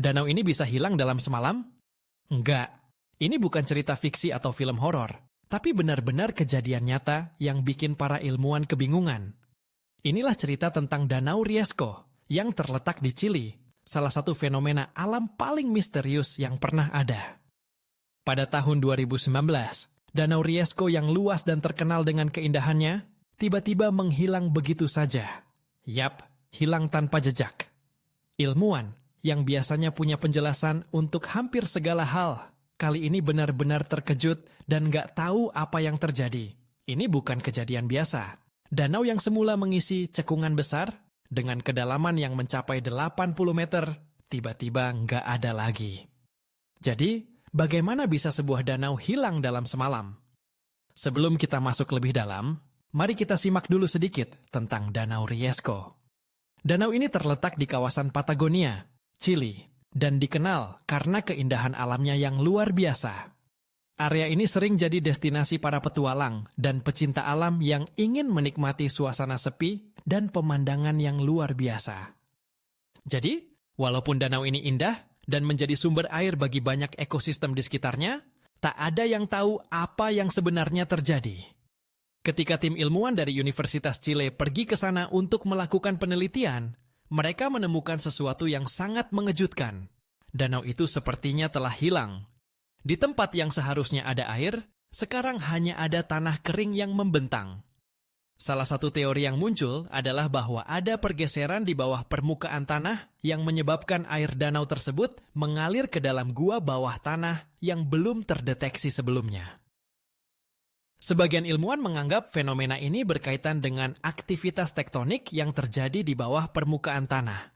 danau ini bisa hilang dalam semalam? Enggak. Ini bukan cerita fiksi atau film horor, tapi benar-benar kejadian nyata yang bikin para ilmuwan kebingungan. Inilah cerita tentang Danau Riesco yang terletak di Chili, salah satu fenomena alam paling misterius yang pernah ada. Pada tahun 2019, Danau Riesco yang luas dan terkenal dengan keindahannya, tiba-tiba menghilang begitu saja. Yap, hilang tanpa jejak. Ilmuwan yang biasanya punya penjelasan untuk hampir segala hal, kali ini benar-benar terkejut dan nggak tahu apa yang terjadi. Ini bukan kejadian biasa. Danau yang semula mengisi cekungan besar, dengan kedalaman yang mencapai 80 meter, tiba-tiba nggak ada lagi. Jadi, bagaimana bisa sebuah danau hilang dalam semalam? Sebelum kita masuk lebih dalam, mari kita simak dulu sedikit tentang Danau Riesco. Danau ini terletak di kawasan Patagonia, Chili, dan dikenal karena keindahan alamnya yang luar biasa. Area ini sering jadi destinasi para petualang dan pecinta alam yang ingin menikmati suasana sepi dan pemandangan yang luar biasa. Jadi, walaupun danau ini indah dan menjadi sumber air bagi banyak ekosistem di sekitarnya, tak ada yang tahu apa yang sebenarnya terjadi. Ketika tim ilmuwan dari Universitas Chile pergi ke sana untuk melakukan penelitian, mereka menemukan sesuatu yang sangat mengejutkan. Danau itu sepertinya telah hilang. Di tempat yang seharusnya ada air, sekarang hanya ada tanah kering yang membentang. Salah satu teori yang muncul adalah bahwa ada pergeseran di bawah permukaan tanah yang menyebabkan air danau tersebut mengalir ke dalam gua bawah tanah yang belum terdeteksi sebelumnya. Sebagian ilmuwan menganggap fenomena ini berkaitan dengan aktivitas tektonik yang terjadi di bawah permukaan tanah.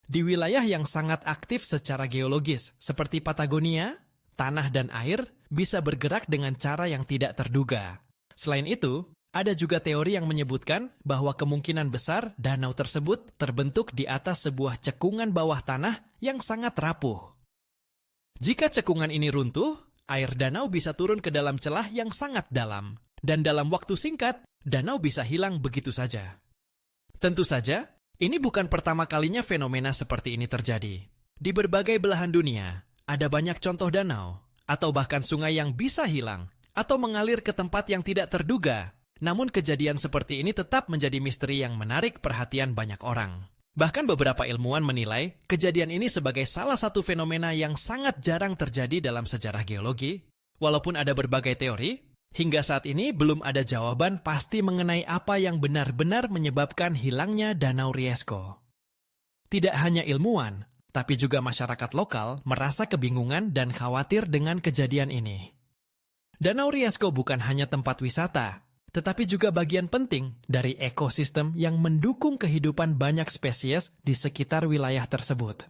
Di wilayah yang sangat aktif secara geologis, seperti Patagonia, tanah dan air bisa bergerak dengan cara yang tidak terduga. Selain itu, ada juga teori yang menyebutkan bahwa kemungkinan besar danau tersebut terbentuk di atas sebuah cekungan bawah tanah yang sangat rapuh. Jika cekungan ini runtuh, air danau bisa turun ke dalam celah yang sangat dalam, dan dalam waktu singkat, danau bisa hilang begitu saja. Tentu saja, ini bukan pertama kalinya fenomena seperti ini terjadi. Di berbagai belahan dunia, ada banyak contoh danau, atau bahkan sungai yang bisa hilang, atau mengalir ke tempat yang tidak terduga. Namun kejadian seperti ini tetap menjadi misteri yang menarik perhatian banyak orang. Bahkan beberapa ilmuwan menilai kejadian ini sebagai salah satu fenomena yang sangat jarang terjadi dalam sejarah geologi. Walaupun ada berbagai teori, hingga saat ini belum ada jawaban pasti mengenai apa yang benar-benar menyebabkan hilangnya Danau Riesco. Tidak hanya ilmuwan, tapi juga masyarakat lokal merasa kebingungan dan khawatir dengan kejadian ini. Danau Riesco bukan hanya tempat wisata, tetapi juga bagian penting dari ekosistem yang mendukung kehidupan banyak spesies di sekitar wilayah tersebut.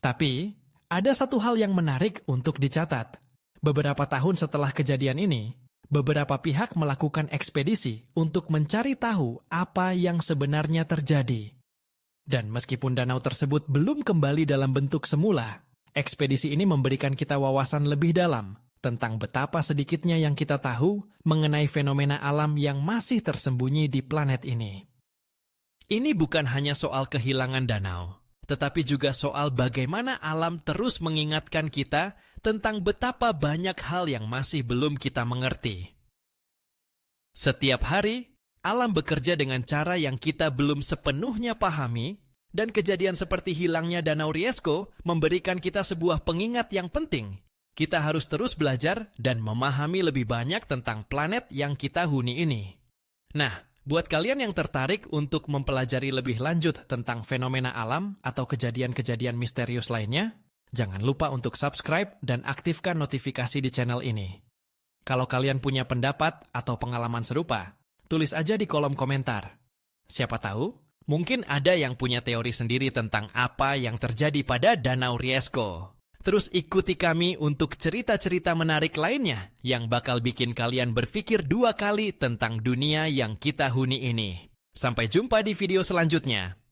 Tapi, ada satu hal yang menarik untuk dicatat. Beberapa tahun setelah kejadian ini, beberapa pihak melakukan ekspedisi untuk mencari tahu apa yang sebenarnya terjadi. Dan meskipun danau tersebut belum kembali dalam bentuk semula, ekspedisi ini memberikan kita wawasan lebih dalam tentang betapa sedikitnya yang kita tahu mengenai fenomena alam yang masih tersembunyi di planet ini. Ini bukan hanya soal kehilangan danau, tetapi juga soal bagaimana alam terus mengingatkan kita tentang betapa banyak hal yang masih belum kita mengerti. Setiap hari, alam bekerja dengan cara yang kita belum sepenuhnya pahami, dan kejadian seperti hilangnya Danau Riesco memberikan kita sebuah pengingat yang penting. Kita harus terus belajar dan memahami lebih banyak tentang planet yang kita huni ini. Nah, buat kalian yang tertarik untuk mempelajari lebih lanjut tentang fenomena alam atau kejadian-kejadian misterius lainnya, jangan lupa untuk subscribe dan aktifkan notifikasi di channel ini. Kalau kalian punya pendapat atau pengalaman serupa, tulis aja di kolom komentar. Siapa tahu, mungkin ada yang punya teori sendiri tentang apa yang terjadi pada Danau Riesco. Terus ikuti kami untuk cerita-cerita menarik lainnya yang bakal bikin kalian berpikir dua kali tentang dunia yang kita huni ini. Sampai jumpa di video selanjutnya.